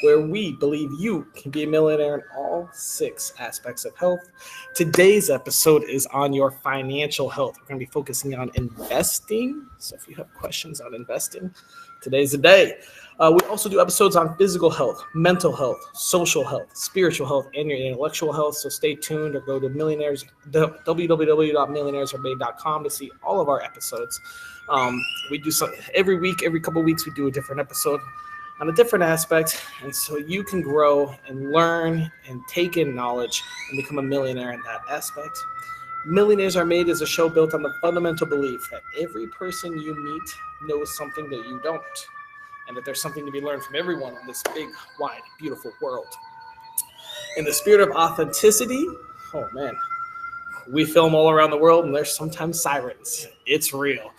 where we believe you can be a millionaire in all 6 aspects of health. Today's episode is on your financial health. We're going to be focusing on investing. So if you have questions on investing, today's the day. We also do episodes on physical health, mental health, social health, spiritual health, and your intellectual health. So stay tuned or go to www.millionairesaremade.com to see all of our episodes. We do some every week, every couple of weeks, we do a different episode on a different aspect, and so you can grow and learn and take in knowledge and become a millionaire in that aspect. Millionaires Are Made is a show built on the fundamental belief that every person you meet knows something that you don't, and that there's something to be learned from everyone in this big, wide, beautiful world. In the spirit of authenticity, oh man, we film all around the world, and there's sometimes sirens. It's real.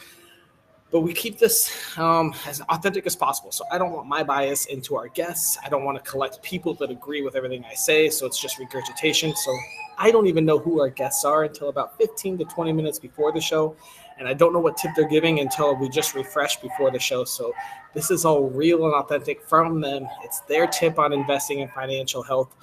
But we keep this as authentic as possible. So I don't want my bias into our guests. I don't want to collect people that agree with everything I say, so it's just regurgitation. So I don't even know who our guests are until about 15 to 20 minutes before the show. And I don't know what tip they're giving until we just refresh before the show. So this is all real and authentic from them. It's their tip on investing in financial health.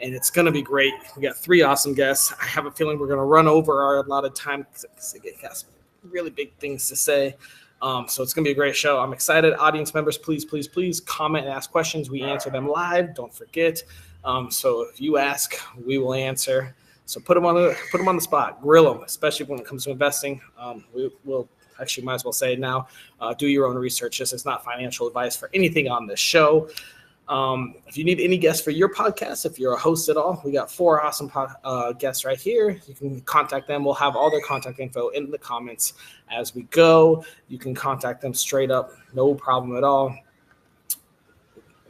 And it's going to be great. We got 3 awesome guests. I have a feeling we're going to run over our allotted time because they got some really big things to say. So it's going to be a great show. I'm excited. Audience members, please comment and ask questions. We answer them live. Don't forget. So if you ask, we will answer. So put them on the spot, grill them, especially when it comes to investing. We will actually might as well say it now. Do your own research. This is not financial advice for anything on this show. If you need any guests for your podcast, if you're a host at all, we got 4 awesome guests right here. You can contact them. We'll have all their contact info in the comments as we go. You can contact them straight up. No problem at all.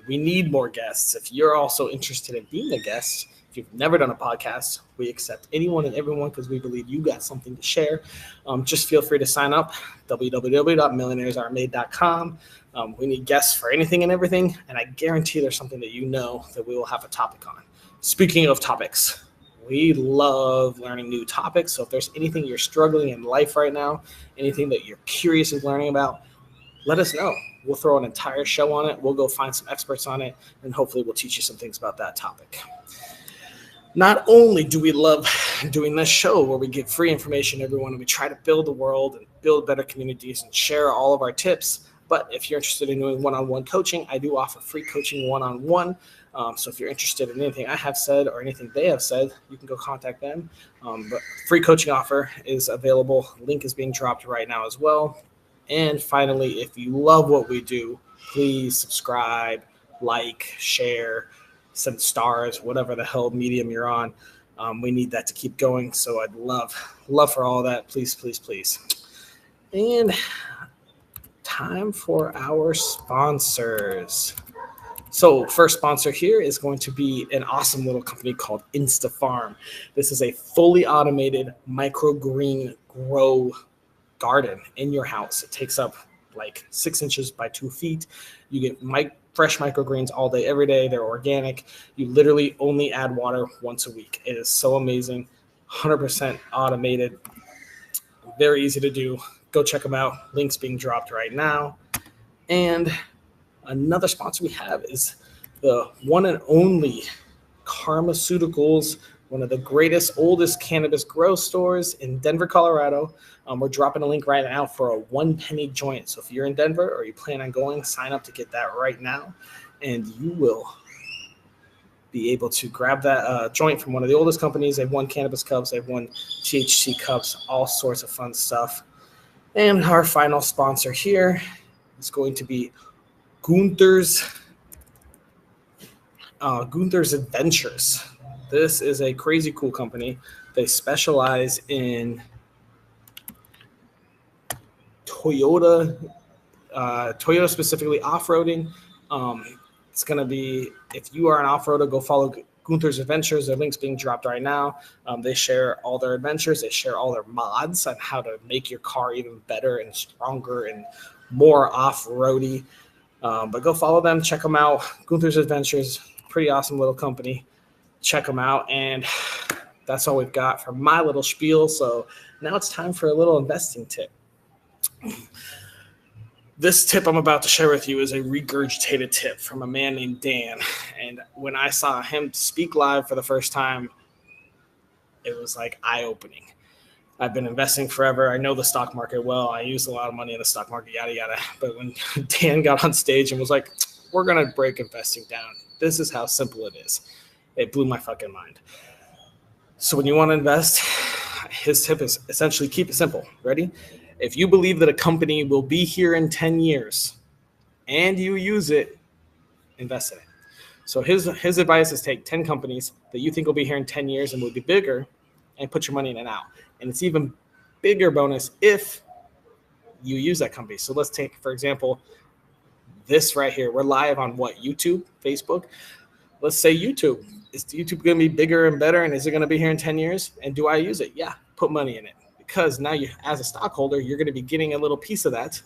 We need more guests. If you're also interested in being a guest, if you've never done a podcast, we accept anyone and everyone because we believe you got something to share. Just feel free to sign up, www.millionairesaremade.com. We need guests for anything and everything, and I guarantee there's something that you know that we will have a topic on. Speaking of topics, we love learning new topics, so if there's anything you're struggling in life right now, anything that you're curious of learning about, let us know. We'll throw an entire show on it. We'll go find some experts on it, and hopefully we'll teach you some things about that topic. Not only do we love doing this show where we give free information to everyone and we try to build the world and build better communities and share all of our tips, but if you're interested in doing one-on-one coaching, I do offer free coaching one-on-one. So if you're interested in anything I have said or anything they have said, you can go contact them. But free coaching offer is available. Link is being dropped right now as well. And finally, if you love what we do, please subscribe, like, share, send stars, whatever the hell medium you're on. We need that to keep going. So I'd love for all that. Please. And time for our sponsors. So first sponsor here is going to be an awesome little company called InstaFarm. This is a fully automated microgreen grow garden in your house. It takes up like 6 inches by 2 feet. You get fresh microgreens all day, every day. They're organic. You literally only add water once a week. It is so amazing. 100% automated. Very easy to do. Go check them out. Links being dropped right now. And another sponsor we have is the one and only Karmaceuticals, one of the greatest, oldest cannabis grow stores in Denver, Colorado. We're dropping a link right now for a 1 penny joint. So if you're in Denver or you plan on going, sign up to get that right now. And you will be able to grab that joint from one of the oldest companies. They've won cannabis cups. They've won THC cups, all sorts of fun stuff. And our final sponsor here is going to be Gunther's Adventures. This is a crazy cool company. They specialize in Toyota specifically off-roading. It's going to be, if you are an off-roader, go follow Gunther's Adventures. Their link's being dropped right now. They share all their adventures. They share all their mods on how to make your car even better and stronger and more off-roady. But go follow them. Check them out. Gunther's Adventures, pretty awesome little company. Check them out. And that's all we've got for my little spiel. So now it's time for a little investing tip. This tip I'm about to share with you is a regurgitated tip from a man named Dan. And when I saw him speak live for the first time, it was like eye-opening. I've been investing forever. I know the stock market well. I use a lot of money in the stock market, yada, yada. But when Dan got on stage and was like, we're going to break investing down, this is how simple it is. It blew my fucking mind. So when you want to invest, his tip is essentially keep it simple. Ready? If you believe that a company will be here in 10 years and you use it, invest in it. So his advice is take 10 companies that you think will be here in 10 years and will be bigger and put your money in and out. And it's even bigger bonus if you use that company. So let's take, for example, this right here. We're live on what? YouTube, Facebook. Let's say YouTube. Is YouTube going to be bigger and better? And is it going to be here in 10 years? And do I use it? Yeah, put money in it. Because now you, as a stockholder, you're going to be getting a little piece of that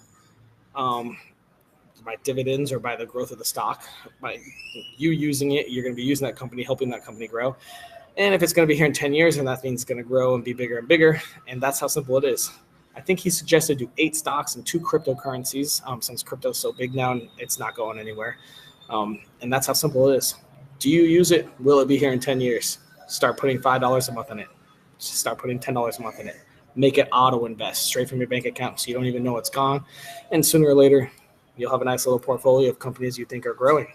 by dividends or by the growth of the stock. By you using it, you're going to be using that company, helping that company grow. And if it's going to be here in 10 years, and that means it's going to grow and be bigger and bigger. And that's how simple it is. I think he suggested do 8 stocks and 2 cryptocurrencies since crypto's so big now and it's not going anywhere. And that's how simple it is. Do you use it? Will it be here in 10 years? Start putting $5 a month in it. Start putting $10 a month in it. Make it auto invest straight from your bank account so you don't even know it's gone. And sooner or later, you'll have a nice little portfolio of companies you think are growing.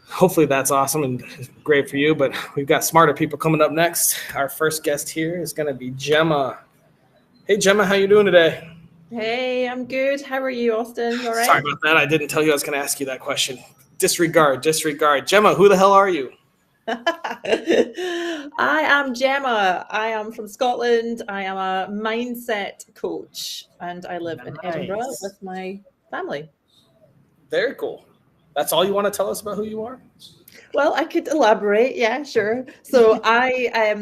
Hopefully that's awesome and great for you, but we've got smarter people coming up next. Our first guest here is going to be Gemma. Hey, Gemma, how you doing today? Hey, I'm good. How are you, Austin? You all right? Sorry about that. I didn't tell you I was going to ask you that question. Disregard. Gemma, who the hell are you? I am Gemma. I am from Scotland. I am a mindset coach, and I live in Edinburgh with my family. Very cool. That's all you want to tell us about who you are? Well, I could elaborate. Yeah, sure. So I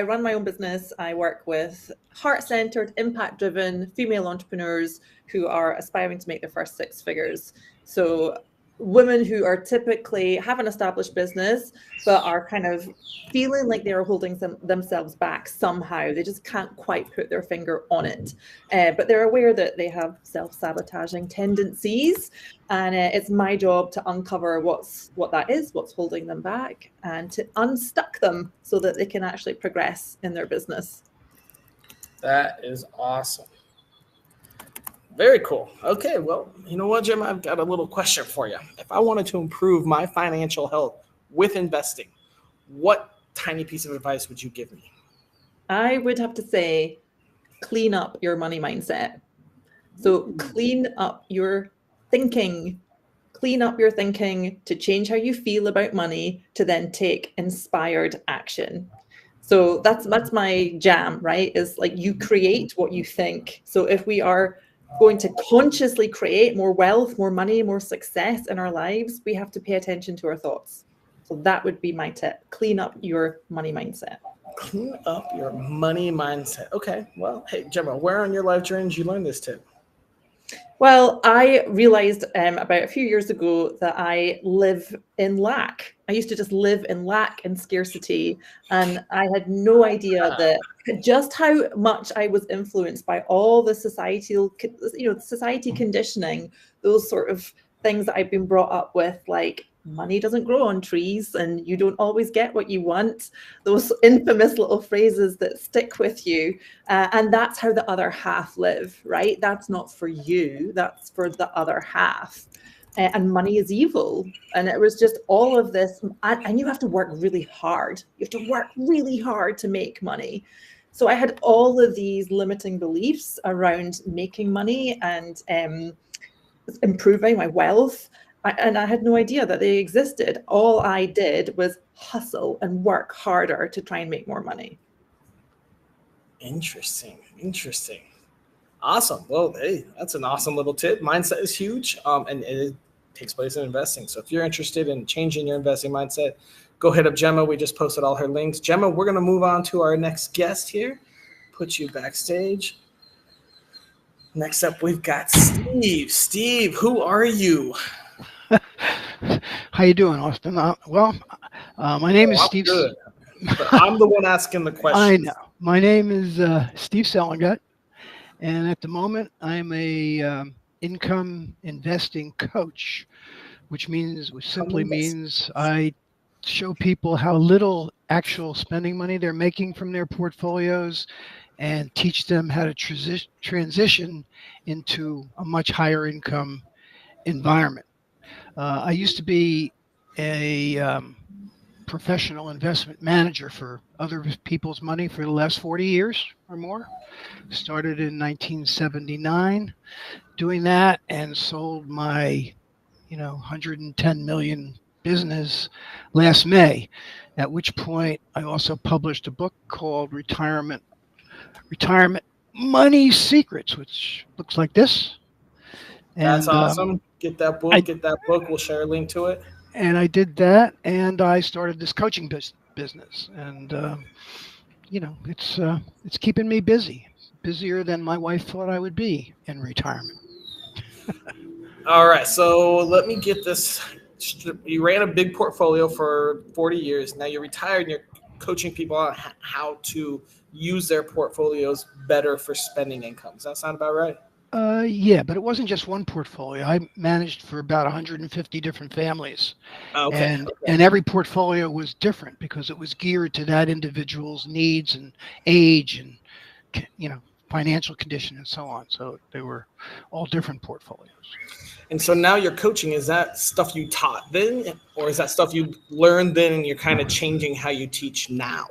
run my own business. I work with heart-centered, impact-driven female entrepreneurs who are aspiring to make their first 6 figures. So women who are typically have an established business, but are kind of feeling like they're holding themselves back somehow. They just can't quite put their finger on it. But they're aware that they have self-sabotaging tendencies. And it's my job to uncover what that is, what's holding them back, and to unstuck them so that they can actually progress in their business. That is awesome. Very cool. Okay, well, you know what, Jim? I've got a little question for you. If I wanted to improve my financial health with investing, what tiny piece of advice would you give me? I would have to say, clean up your money mindset. So clean up your thinking. Clean up your thinking to change how you feel about money, to then take inspired action. So that's my jam, right? Is like you create what you think. So if we are going to consciously create more wealth, more money, more success in our lives, we have to pay attention to our thoughts. So that would be my tip. Clean up your money mindset. Clean up your money mindset. Okay. Well, hey, Gemma, where on your life journey did you learn this tip? Well, I realized about a few years ago that I live in lack. I used to just live in lack and scarcity. And I had no idea that just how much I was influenced by all the society conditioning, those sort of things that I've been brought up with, like money doesn't grow on trees and you don't always get what you want. Those infamous little phrases that stick with you. And that's how the other half live, right? That's not for you. That's for the other half. And money is evil. And it was just all of this. And you have to work really hard. You have to work really hard to make money. So I had all of these limiting beliefs around making money and improving my wealth. And I had no idea that they existed. All I did was hustle and work harder to try and make more money. Interesting. Awesome. Well, hey, that's an awesome little tip. Mindset is huge, and it takes place in investing. So if you're interested in changing your investing mindset, go hit up Gemma. We just posted all her links. Gemma, we're going to move on to our next guest here. Put you backstage. Next up, we've got Steve. Steve, who are you? How you doing, Austin? My name is Steve. Good. But I'm the one asking the question. I know. My name is Steve Selingut, And at the moment, I'm a income investing coach, which Come simply invest. means I show people how little actual spending money they're making from their portfolios and teach them how to transition into a much higher income environment. I used to be a professional investment manager for other people's money for the last 40 years or more. Started in 1979 doing that and sold my 110 million business last May. At which point I also published a book called Retirement Money Secrets, which looks like this. That's And awesome. Get that book. I Get that book. We'll share a link to it. and I did that, and I started this coaching business, and it's keeping me busy, busier than my wife thought I would be in retirement. All right. So let me get this. You ran a big portfolio for 40 years. Now you're retired and you're coaching people on how to use their portfolios better for spending income. Does that sound about right? Yeah, but it wasn't just one portfolio. I managed for about 150 different families, Okay. and every portfolio was different because it was geared to that individual's needs and age and financial condition and so on. So they were all different portfolios. And so now you're coaching. Is that stuff you taught then, or is that stuff you learned then, and you're kind of changing how you teach now?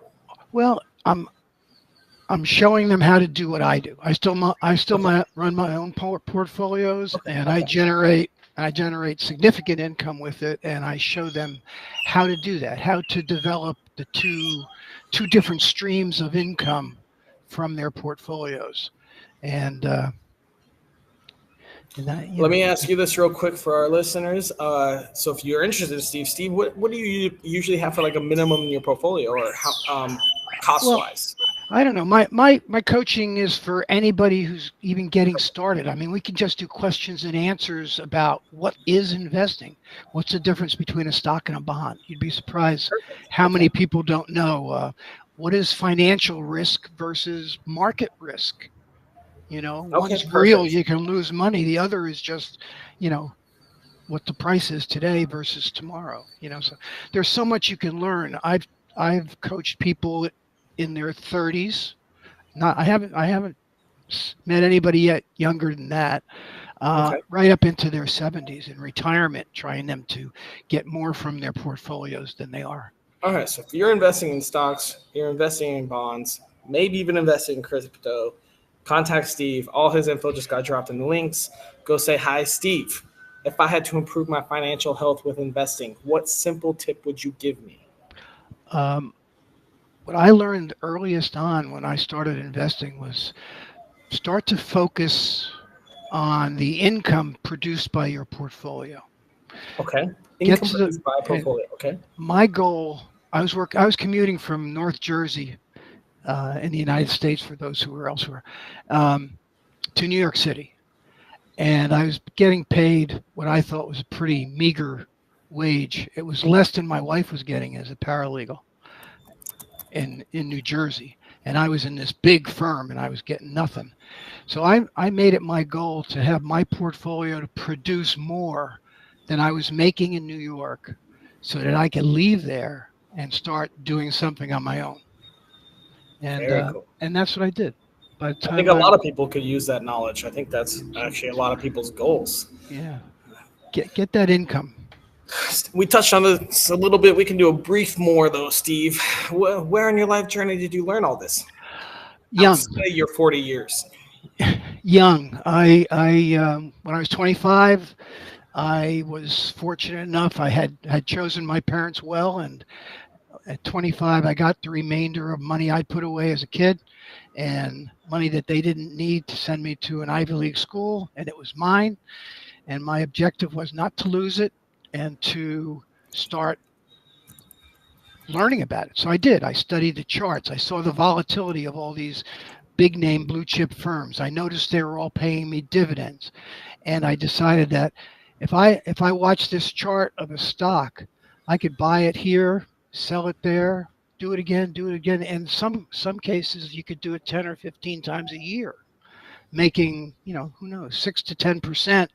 Well, I'm showing them how to do what I do. Okay. Run my own portfolios, Okay. and Okay. I generate significant income with it, and I show them how to do that, how to develop the two different streams of income from their portfolios, and that Let me ask you this real quick for our listeners. So if you're interested, Steve, what do you usually have for like a minimum in your portfolio, or how cost well, wise? I don't know. My coaching is for anybody who's even getting started. I mean, we can just do questions and answers about what is investing. What's the difference between a stock and a bond? You'd be surprised Perfect. how Okay. many people don't know what is financial risk versus market risk. Okay. One's real, Perfect. you can lose money. The other is just, you know, what the price is today versus tomorrow. So there's so much you can learn. I've coached people in their 30s. Not I haven't met anybody yet younger than that. Okay. Right up into their 70s in retirement, trying them to get more from their portfolios than they are. All right. So if you're investing in stocks, you're investing in bonds, maybe even investing in crypto, contact Steve. All his info just got dropped in the links. Go say hi, Steve. If I had to improve my financial health with investing, what simple tip would you give me? Um, what I learned earliest on when I started investing was start to focus on the income produced by your portfolio. Okay. Get Income to the produced by a and portfolio. Okay. My goal. I was commuting from North Jersey in the United States for those who were elsewhere um, to New York City, and I was getting paid what I thought was a pretty meager wage. It was less than my wife was getting as a paralegal in New Jersey, and I was in this big firm and I was getting nothing. So I made it my goal to have my portfolio to produce more than I was making in New York, so that I could leave there and start doing something on my own. And Very cool. and that's what I did. By the I think time a I lot of people could use that knowledge. I think that's actually a lot of people's goals. yeah get that income. We touched on this a little bit. We can do a brief more though, Steve. Where in your life journey did you learn all this? Young, Outside your 40 years. young. I when I was 25, I was fortunate enough. I had chosen my parents well, and at 25, I got the remainder of money I'd put away as a kid, and money that they didn't need to send me to an Ivy League school, and it was mine. And my objective was not to lose it and to start learning about it. So I did. I studied the charts. I saw the volatility of all these big name blue chip firms. I noticed they were all paying me dividends. And I decided that if I watch this chart of a stock, I could buy it here, sell it there, do it again, and some cases you could do it 10 or 15 times a year. making, who knows, 6 to 10%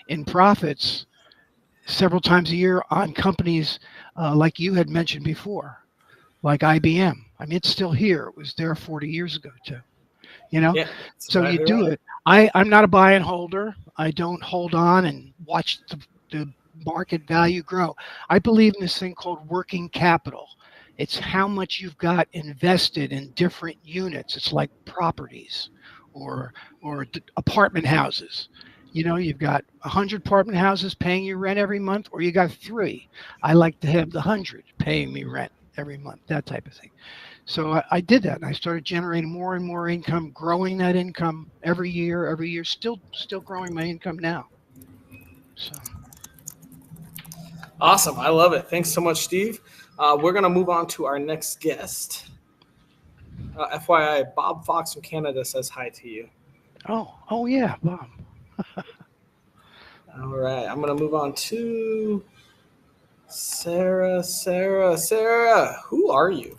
in profits several times a year on companies like you had mentioned before, like IBM. I mean, it's still here. It was there 40 years ago too. Yeah, that's So you exactly do right. it. I'm not a buy and holder. I don't hold on and watch the market value grow. I believe in this thing called working capital. It's how much you've got invested in different units. It's like properties or apartment houses. You've got 100 apartment houses paying you rent every month, or you got three. I like to have the 100 paying me rent every month, that type of thing. So I did that, and I started generating more and more income, growing that income every year, still growing my income now. So Awesome. I love it. Thanks so much, Steve. We're going to move on to our next guest. FYI, Bob Fox from Canada says hi to you. oh yeah, Bob. All right. I'm going to move on to Sarah. Sarah, who are you?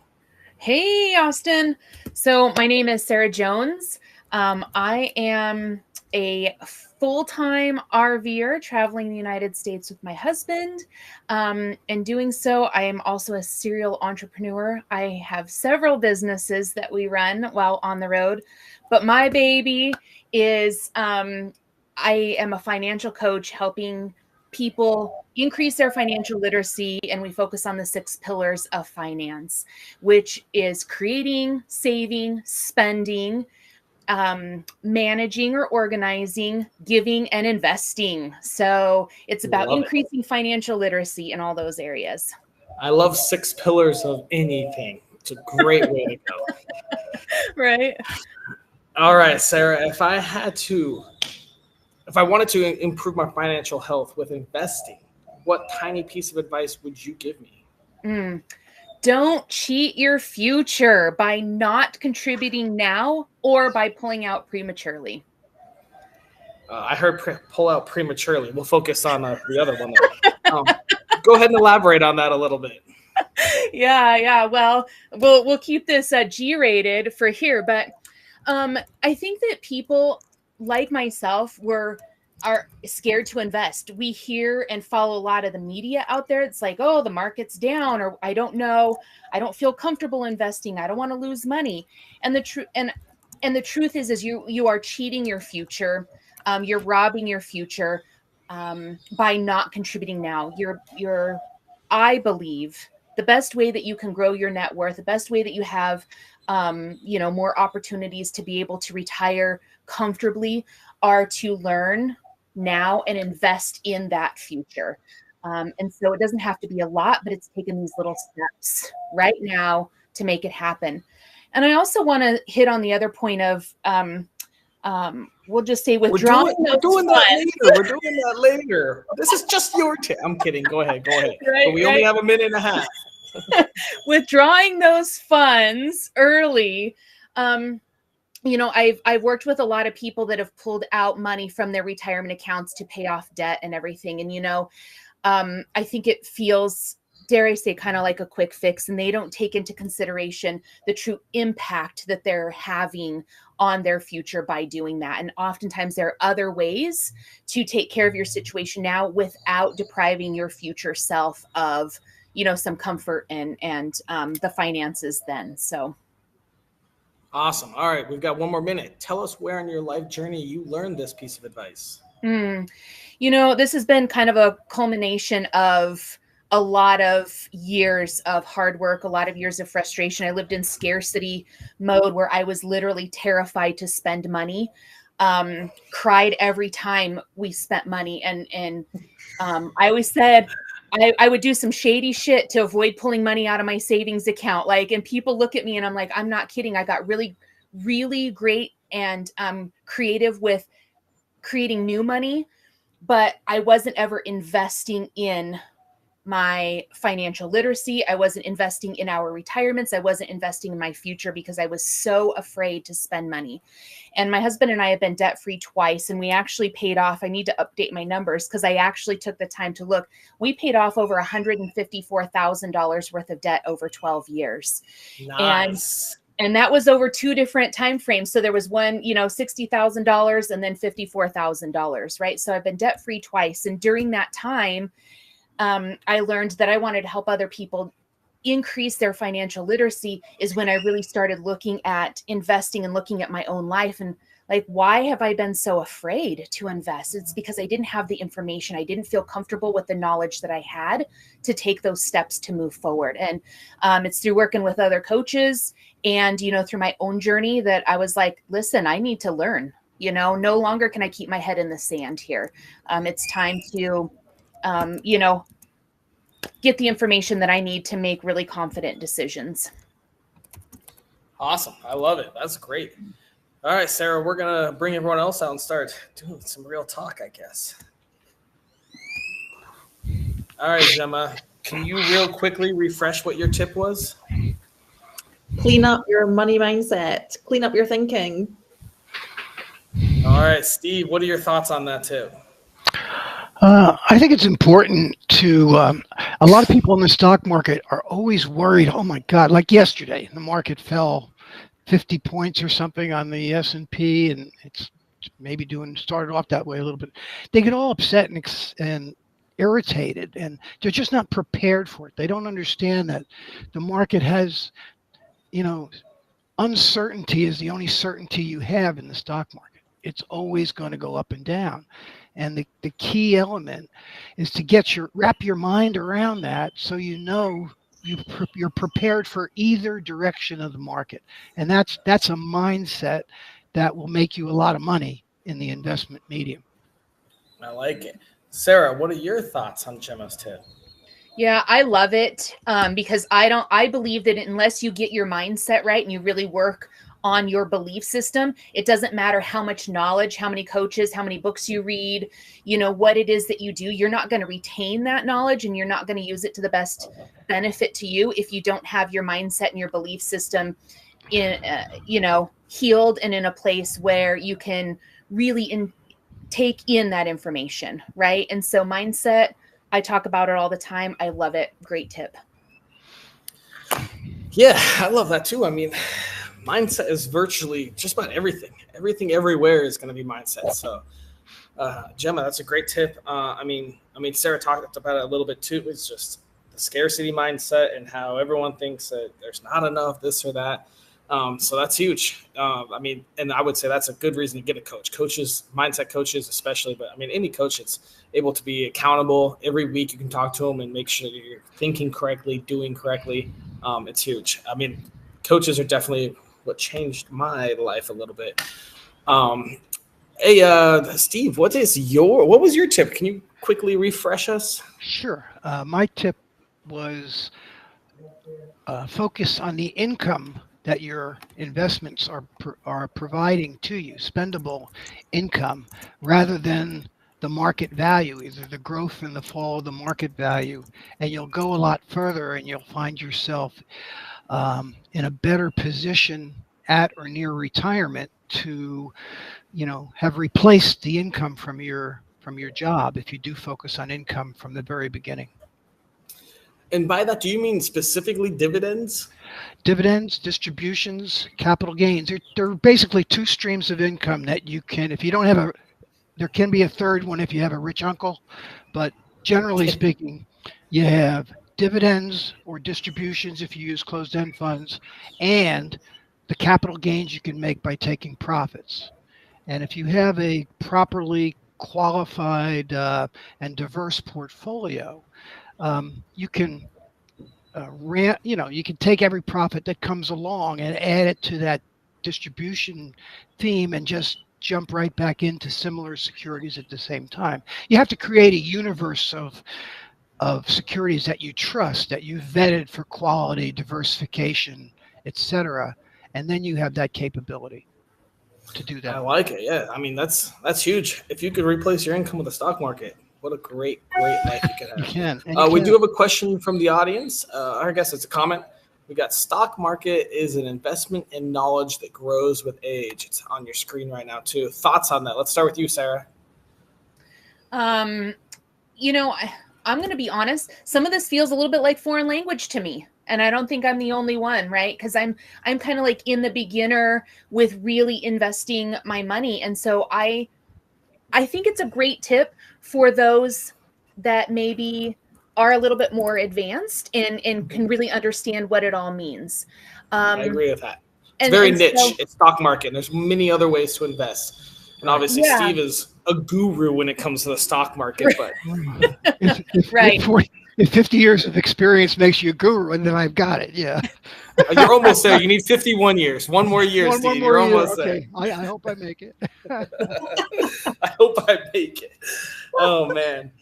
Hey, Austin. So my name is Sarah Jones. I am a full-time RVer traveling the United States with my husband. In doing so, I am also a serial entrepreneur. I have several businesses that we run while on the road, but my baby is I am a financial coach helping people increase their financial literacy, and we focus on the 6 pillars of finance, which is creating, saving, spending, managing or organizing, giving, and investing. So it's about Love it. increasing financial literacy in all those areas. I love 6 pillars of anything. It's a great way to go. Right. All right, Sarah, if I wanted to improve my financial health with investing, what tiny piece of advice would you give me? Don't cheat your future by not contributing now or by pulling out prematurely. I heard pull out prematurely. We'll focus on the other one. Go ahead and elaborate on that a little bit. Yeah. Well, we'll keep this G-rated for here, but I think that people like myself are scared to invest. We hear and follow a lot of the media out there. It's like, oh, the market's down, or I don't know, I don't feel comfortable investing. I don't want to lose money. And the truth is you are cheating your future. You're robbing your future by not contributing now. I believe the best way that you can grow your net worth, the best way that you have, more opportunities to be able to retire comfortably are to learn now and invest in that future. And so it doesn't have to be a lot, but it's taking these little steps right now to make it happen. And I also want to hit on the other point of, we'll just say withdrawing. We're doing that later. This is just your tip. I'm kidding. Go ahead. Right, but we only have a minute and a half. Withdrawing those funds early. I've worked with a lot of people that have pulled out money from their retirement accounts to pay off debt and everything. And, I think it feels, dare I say, kind of like a quick fix, and they don't take into consideration the true impact that they're having on their future by doing that. And oftentimes there are other ways to take care of your situation now without depriving your future self of, some comfort and the finances then. So. Awesome. All right. We've got one more minute. Tell us where in your life journey you learned this piece of advice. This has been kind of a culmination of a lot of years of hard work, a lot of years of frustration. I lived in scarcity mode where I was literally terrified to spend money, cried every time we spent money. And I always said, I would do some shady shit to avoid pulling money out of my savings account. And people look at me and I'm like, I'm not kidding. I got really, really great and creative with creating new money, but I wasn't ever investing in my financial literacy. I wasn't investing in our retirements. I wasn't investing in my future because I was so afraid to spend money. And my husband and I have been debt-free twice, and we actually paid off. I need to update my numbers because I actually took the time to look. We paid off over $154,000 worth of debt over 12 years. Nice. And that was over 2 different time frames. So there was one, $60,000 and then $54,000, right? So I've been debt free twice. And during that time, I learned that I wanted to help other people increase their financial literacy is when I really started looking at investing and looking at my own life and like, why have I been so afraid to invest? It's because I didn't have the information. I didn't feel comfortable with the knowledge that I had to take those steps to move forward. And it's through working with other coaches and, through my own journey that I was like, listen, I need to learn, no longer can I keep my head in the sand here. It's time to, get the information that I need to make really confident decisions. Awesome. I love it. That's great. All right, Sarah, we're going to bring everyone else out and start doing some real talk, I guess. All right, Gemma, can you real quickly refresh what your tip was? Clean up your money mindset. Clean up your thinking. All right, Steve, what are your thoughts on that tip? I think it's important to, a lot of people in the stock market are always worried, oh my God, like yesterday, the market fell 50 points or something on the S&P, and it's maybe started off that way a little bit. They get all upset and irritated, and they're just not prepared for it. They don't understand that the market has, uncertainty is the only certainty you have in the stock market. It's always going to go up and down. And the key element is to wrap your mind around that so you're prepared for either direction of the market. And that's a mindset that will make you a lot of money in the investment medium. I like it. Sarah, what are your thoughts on Gemma's tip? Yeah, I love it because I believe that unless you get your mindset right and you really work on your belief system, it doesn't matter how much knowledge, how many coaches, how many books you read, what it is that you do, you're not going to retain that knowledge and you're not going to use it to the best benefit to you if you don't have your mindset and your belief system in, healed and in a place where you can really take in that information, right? And so mindset, I talk about it all the time. I love it. Great tip. Yeah, I love that too. I mean, mindset is virtually just about everything. Everything everywhere is going to be mindset. So, Gemma, that's a great tip. I mean, Sarah talked about it a little bit too. It's just the scarcity mindset and how everyone thinks that there's not enough this or that. So that's huge. And I would say that's a good reason to get a coach. Coaches, mindset coaches especially, but any coach that's able to be accountable every week, you can talk to them and make sure that you're thinking correctly, doing correctly. It's huge. Coaches are definitely what changed my life a little bit. Hey, Steve, what was your tip? Can you quickly refresh us? Sure. My tip was focus on the income that your investments are providing to you, spendable income, rather than the market value, either the growth and the fall of the market value. And you'll go a lot further and you'll find yourself in a better position at or near retirement to, have replaced the income from your job if you do focus on income from the very beginning. And by that, do you mean specifically dividends? Dividends, distributions, capital gains. They're basically two streams of income that you can, if you don't have there can be a third one if you have a rich uncle, but generally speaking, you have dividends or distributions if you use closed-end funds, and the capital gains you can make by taking profits. And if you have a properly qualified and diverse portfolio, you can you can take every profit that comes along and add it to that distribution theme and just jump right back into similar securities at the same time. You have to create a universe of securities that you trust, that you vetted for quality, diversification, etc. And then you have that capability to do that. I like it. Yeah. That's huge. If you could replace your income with the stock market, what a great life you could have. You can. We do have a question from the audience. I guess it's a comment. We got stock market is an investment in knowledge that grows with age. It's on your screen right now too. Thoughts on that? Let's start with you, Sarah. I'm going to be honest. Some of this feels a little bit like foreign language to me, And I don't think I'm the only one, right? Because I'm kind of like in the beginner with really investing my money. And so I think it's a great tip for those that maybe are a little bit more advanced and can really understand what it all means. I agree with that. It's and- very and niche. so- It's stock market. And there's many other ways to invest. And obviously, Yeah. Steve is a guru when it comes to the stock market. But Right. If 50 years of experience makes you a guru, and then I've got it. Yeah. you're almost there. You need 51 years. One more year, One Steve. more You're year. almost Okay. I hope I make it. I hope I make it. Oh, man.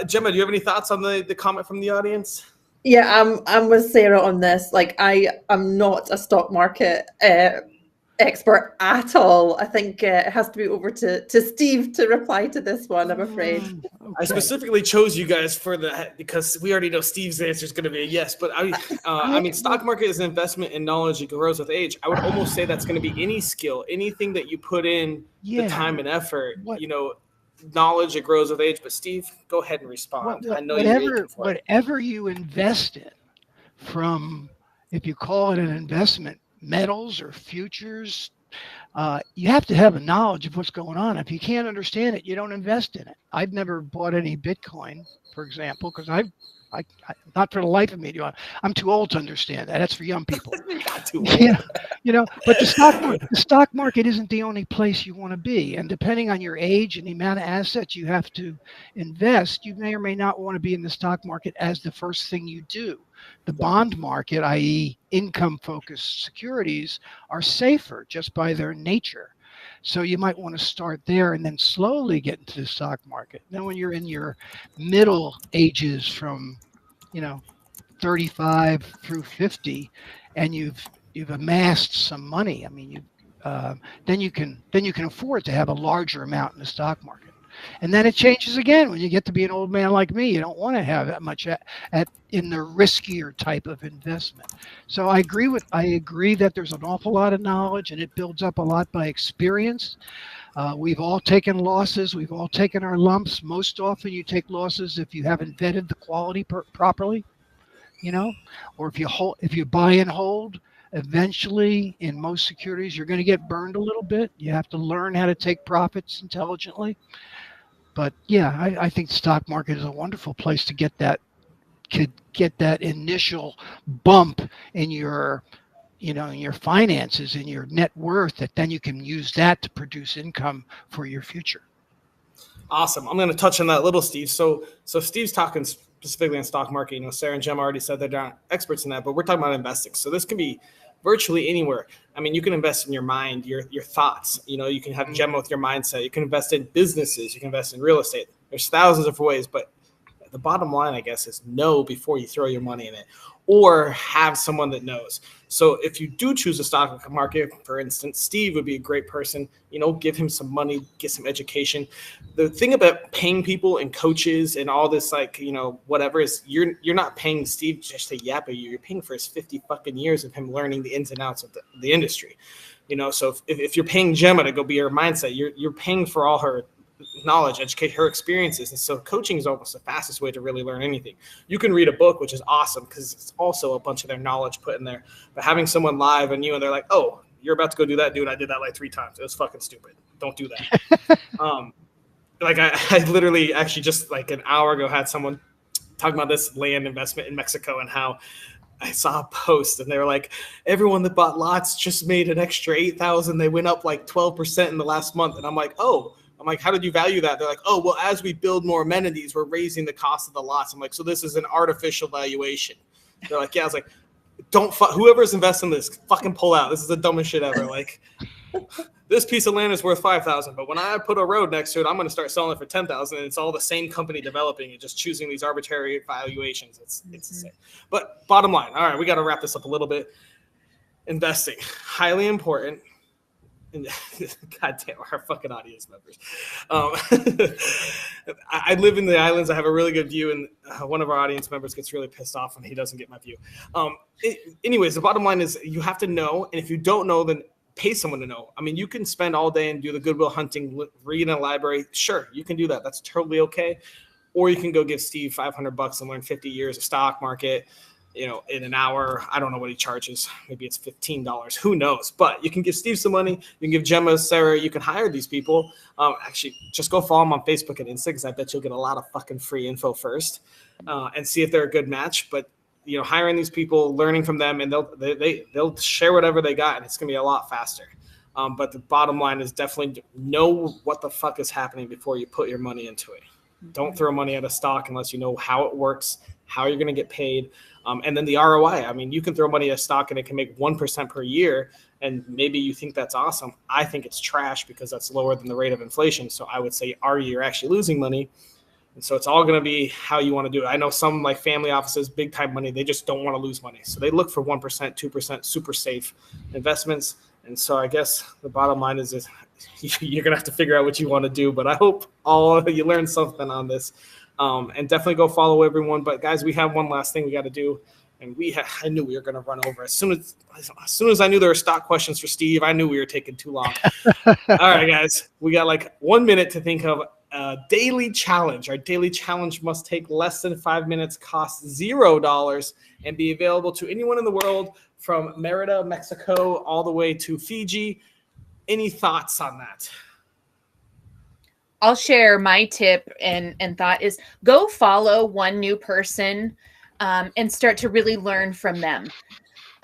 Gemma, do you have any thoughts on the comment from the audience? Yeah, I'm with Sarah on this. Like, I am not a stock market expert at all. I think it has to be over to Steve to reply to this one, I'm afraid. Okay. I specifically chose you guys for that because we already know Steve's answer is going to be a yes. But I mean, stock market is an investment in knowledge. It grows with age. I would almost say that's going to be any skill, anything that you put in the time and effort. What- Knowledge, it grows with age. But Steve, go ahead and respond. I know whatever you invest in, from, if you call it an investment, metals or futures, you have to have a knowledge of what's going on. If you can't understand it, you don't invest in it. I've never bought any Bitcoin, for example, because I not for the life of me do I'm too old to understand that. That's for young people. Not too old. Yeah, but the stock market isn't the only place you want to be. And depending on your age and the amount of assets you have to invest, you may or may not want to be in the stock market as the first thing you do. The bond market, i.e. income-focused securities, are safer just by their nature. So you might want to start there and then slowly get into the stock market. Then when you're in your middle ages from, 35 through 50, and you've amassed some money, I mean, then you can afford to have a larger amount in the stock market. And then it changes again when you get to be an old man like me. You don't want to have that much in the riskier type of investment. So I agree that there's an awful lot of knowledge, and it builds up a lot by experience. We've all taken losses. We've all taken our lumps. Most often you take losses if you haven't vetted the quality properly, or if you buy and hold. Eventually, in most securities, you're going to get burned a little bit. You have to learn how to take profits intelligently. But yeah, I think the stock market is a wonderful place to get that initial bump in your in your finances, in your net worth, that then you can use that to produce income for your future. Awesome. I'm going to touch on that a little, Steve. So Steve's talking specifically on stock market. Sarah and Gemma already said they're not experts in that, but we're talking about investing. So this can be virtually anywhere. I mean, you can invest in your mind, your thoughts. You can have Gemma with your mindset. You can invest in businesses. You can invest in real estate. There's thousands of ways, but the bottom line, I guess, is know before you throw your money in it, or have someone that knows. So if you do choose a stock market, for instance, Steve would be a great person. Give him some money, get some education. The thing about paying people and coaches and all this, whatever, is you're not paying Steve just to yap at you. You're paying for his 50 fucking years of him learning the ins and outs of the industry. So if you're paying Gemma to go be your mindset, you're paying for all her knowledge, educate her experiences. And so coaching is almost the fastest way to really learn anything. You can read a book, which is awesome because it's also a bunch of their knowledge put in there. But having someone live and they're like, oh, you're about to go do that, dude. I did that like 3 times. It was fucking stupid. Don't do that. I literally actually just like an hour ago had someone talking about this land investment in Mexico and how I saw a post and they were like, everyone that bought lots just made an extra 8,000. They went up like 12% in the last month. And I'm like, how did you value that? They're like, oh, well, as we build more amenities, we're raising the cost of the lots. I'm like, so this is an artificial valuation. They're like, yeah. I was like, whoever's investing in this, fucking pull out. This is the dumbest shit ever. Like, this piece of land is worth 5,000, but when I put a road next to it, I'm going to start selling it for 10,000. And it's all the same company developing it, just choosing these arbitrary valuations. It's insane. But bottom line, all right, we got to wrap this up a little bit. Investing, highly important. And God damn, our fucking audience members. I live in the islands. I have a really good view, and one of our audience members gets really pissed off when he doesn't get my view. Anyways, the bottom line is you have to know, and if you don't know, then pay someone to know. I mean, you can spend all day and do the Goodwill hunting, read in a library. Sure, you can do that. That's totally okay. Or you can go give Steve $500 and learn 50 years of stock market. in an hour. I don't know what he charges. Maybe it's $15. Who knows? But you can give Steve some money. You can give Gemma, Sarah. You can hire these people. Actually, just go follow them on Facebook and Insta, because I bet you'll get a lot of fucking free info first, and see if they're a good match. But hiring these people, learning from them, and they'll share whatever they got, and it's gonna be a lot faster. But the bottom line is definitely know what the fuck is happening before you put your money into it. Don't throw money at a stock unless you know how it works, how you're going to get paid, and then the ROI. I mean, you can throw money at a stock and it can make 1% per year, and maybe you think that's awesome. I think it's trash because that's lower than the rate of inflation. So I would say, are you actually losing money? And so it's all going to be how you want to do it. I know some like family offices, big time money, they just don't want to lose money. So they look for 1%, 2%, super safe investments. And so I guess the bottom line is you're going to have to figure out what you want to do. But I hope you learned something on this. And definitely go follow everyone. But guys, we have one last thing we got to do. And I knew we were going to run over. As soon as I knew there were stock questions for Steve, I knew we were taking too long. All right, guys, we got like 1 minute to think of a daily challenge. Our daily challenge must take less than 5 minutes, cost $0, and be available to anyone in the world from Merida, Mexico, all the way to Fiji. Any thoughts on that? I'll share my tip and thought is go follow one new person and start to really learn from them.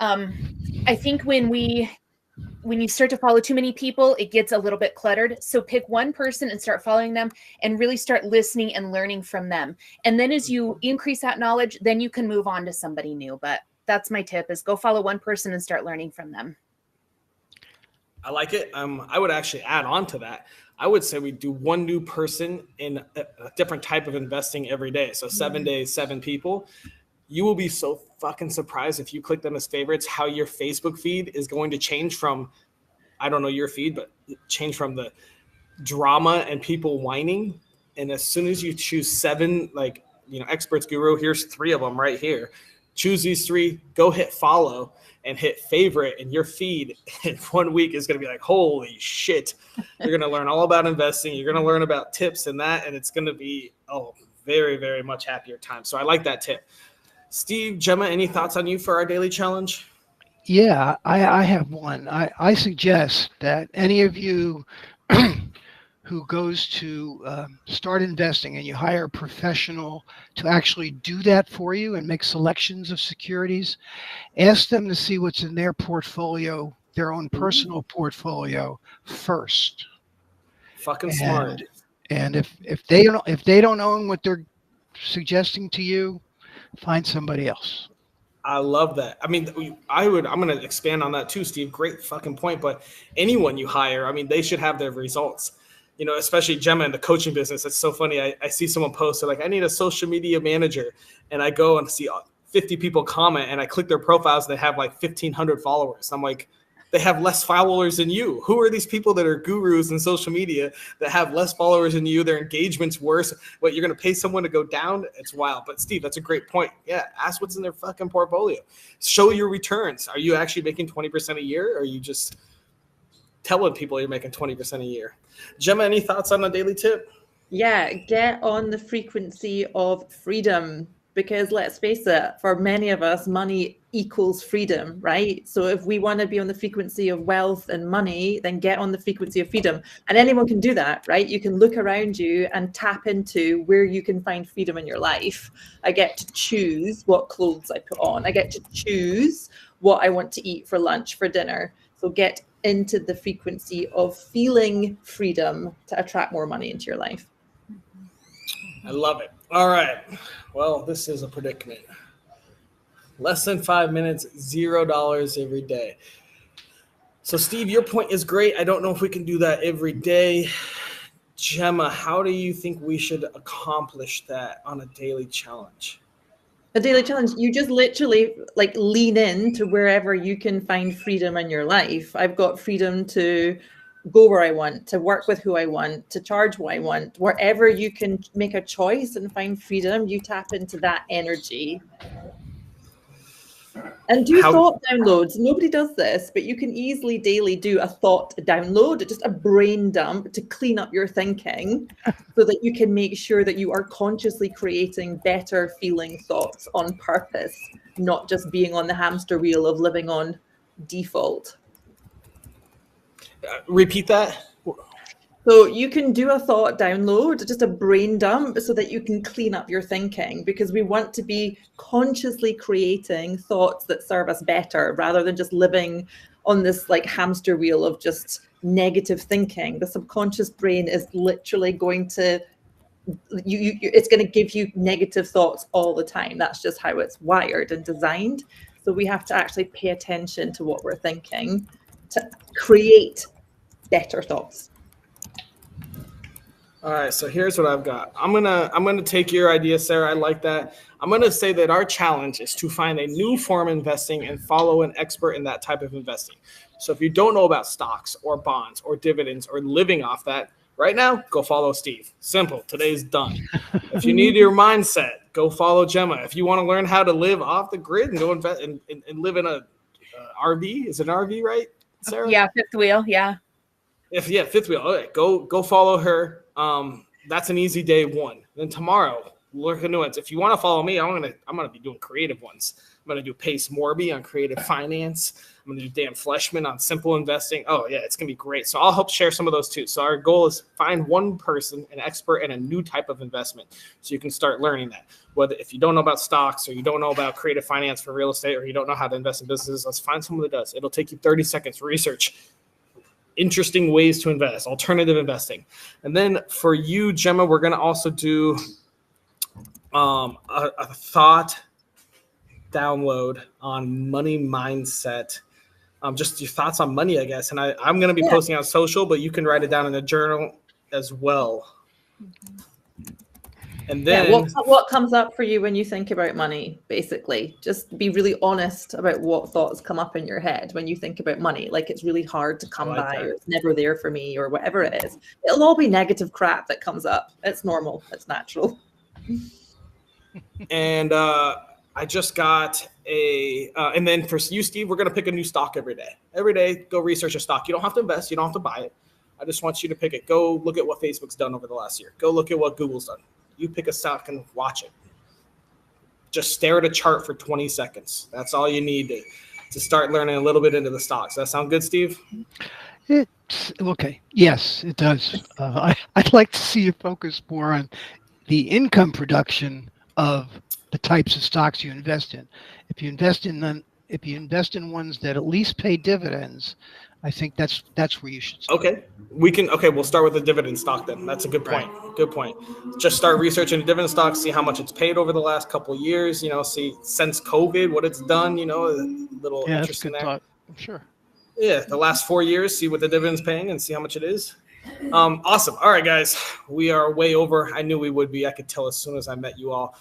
I think when you start to follow too many people, it gets a little bit cluttered. So pick one person and start following them and really start listening and learning from them. And then as you increase that knowledge, then you can move on to somebody new. But that's my tip, is go follow one person and start learning from them. I like it. I would actually add on to that. I would say we do one new person in a different type of investing every day. So 7 days, 7 people. You will be so fucking surprised if you click them as favorites, how your Facebook feed is going to change from, I don't know your feed, but change from the drama and people whining. And as soon as you choose 7, experts guru, here's 3 of them right here. Choose these 3, go hit follow and hit favorite, and your feed in 1 week is going to be like, holy shit. You're going to learn all about investing. You're going to learn about tips and that, and it's going to be, very, very much happier time. So I like that tip. Steve, Gemma, any thoughts on you for our daily challenge? Yeah, I have one. I suggest that any of you who goes to start investing and you hire a professional to actually do that for you and make selections of securities, ask them to see what's in their portfolio, their own personal portfolio first. Fucking smart. And if they don't own what they're suggesting to you, find somebody else. I love that. I mean, I'm going to expand on that too, Steve. Great fucking point. But anyone you hire, I mean, they should have their results. Especially Gemma in the coaching business. It's so funny. I see someone post, like, I need a social media manager. And I go and see 50 people comment, and I click their profiles, and they have like 1,500 followers. I'm like, they have less followers than you. Who are these people that are gurus in social media that have less followers than you? Their engagement's worse. What, you're going to pay someone to go down? It's wild. But Steve, that's a great point. Yeah, ask what's in their fucking portfolio. Show your returns. Are you actually making 20% a year, or are you just telling people you're making 20% a year? Gemma, any thoughts on a daily tip? Yeah, get on the frequency of freedom, because let's face it, for many of us, money equals freedom, right? So if we want to be on the frequency of wealth and money, then get on the frequency of freedom. And anyone can do that, right? You can look around you and tap into where you can find freedom in your life. I get to choose what clothes I put on. I get to choose what I want to eat for lunch, for dinner. So get into the frequency of feeling freedom to attract more money into your life. I love it. All right. Well, this is a predicament. Less than 5 minutes, $0 every day. So, Steve, your point is great. I don't know if we can do that every day. Gemma, how do you think we should accomplish that on a daily challenge? A daily challenge, you just literally lean in to wherever you can find freedom in your life. I've got freedom to go where I want, to work with who I want, to charge what I want. Wherever you can make a choice and find freedom, you tap into that energy. And do thought downloads. Nobody does this, but you can easily daily do a thought download, just a brain dump to clean up your thinking so that you can make sure that you are consciously creating better feeling thoughts on purpose, not just being on the hamster wheel of living on default. Repeat that. So you can do a thought download, just a brain dump, so that you can clean up your thinking, because we want to be consciously creating thoughts that serve us better rather than just living on this like hamster wheel of just negative thinking. The subconscious brain is literally going to it's going to give you negative thoughts all the time. That's just how it's wired and designed. So we have to actually pay attention to what we're thinking to create better thoughts. All right, so here's what I've got. I'm gonna take your idea, Sarah. I like that. I'm gonna say that our challenge is to find a new form of investing and follow an expert in that type of investing. So if you don't know about stocks or bonds or dividends or living off that right now, go follow Steve. Simple. Today's done. If you need your mindset, go follow Gemma. If you want to learn how to live off the grid and go invest and live in a RV, is it an RV, right, Sarah? Yeah, fifth wheel. Yeah. Fifth wheel. Okay, go follow her. That's an easy day one. Then tomorrow, look at new ones. If you want to follow me, I'm gonna be doing creative ones. I'm gonna do Pace Morby on creative finance. I'm gonna do Dan Fleshman on simple investing. Oh yeah, it's gonna be great. So I'll help share some of those too. So our goal is find one person, an expert in a new type of investment, so you can start learning that. Whether if you don't know about stocks or you don't know about creative finance for real estate or you don't know how to invest in businesses, let's find someone that does. It'll take you 30 seconds to research interesting ways to invest, alternative investing. And then for you, Gemma, we're going to also do a thought download on money mindset. Just your thoughts on money, I guess. And I'm going to be posting on social, but you can write it down in a journal as well. And then what comes up for you when you think about money, basically? Just be really honest about what thoughts come up in your head when you think about money. Like it's really hard to come by, or it's never there for me, or whatever it is. It'll all be negative crap that comes up. It's normal. It's natural. And I just got and then for you, Steve, we're going to pick a new stock every day. Every day, go research a stock. You don't have to invest. You don't have to buy it. I just want you to pick it. Go look at what Facebook's done over the last year. Go look at what Google's done. You pick a stock and watch it. Just stare at a chart for 20 seconds. That's all you need to start learning a little bit into the stocks. Does that sound good, Steve? It's okay. Yes, it does. I'd like to see you focus more on the income production of the types of stocks you invest in. If you invest in ones that at least pay dividends, I think that's where you should start. Okay. We'll start with the dividend stock then. That's a good point. Right. Good point. Just start researching the dividend stock, see how much it's paid over the last couple of years, see since COVID, what it's done, a little interest in there. Thought. Sure. Yeah. The last 4 years, see what the dividend's paying and see how much it is. Awesome. All right, guys, we are way over. I knew we would be. I could tell as soon as I met you all.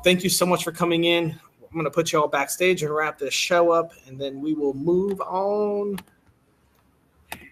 Thank you so much for coming in. I'm going to put you all backstage and wrap this show up, and then we will move on.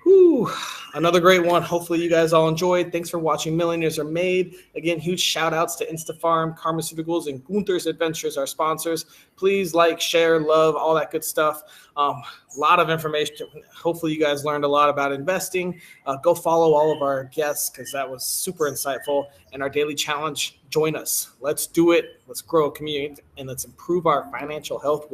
Whew. Another great one. Hopefully you guys all enjoyed. Thanks for watching Millionaires Are Made. Again, huge shout outs to InstaFarm, Pharmaceuticals, and Gunther's Adventures, our sponsors. Please like, share, love, all that good stuff. A lot of information. Hopefully you guys learned a lot about investing. Go follow all of our guests because that was super insightful. And our daily challenge, join us. Let's do it. Let's grow a community and let's improve our financial health.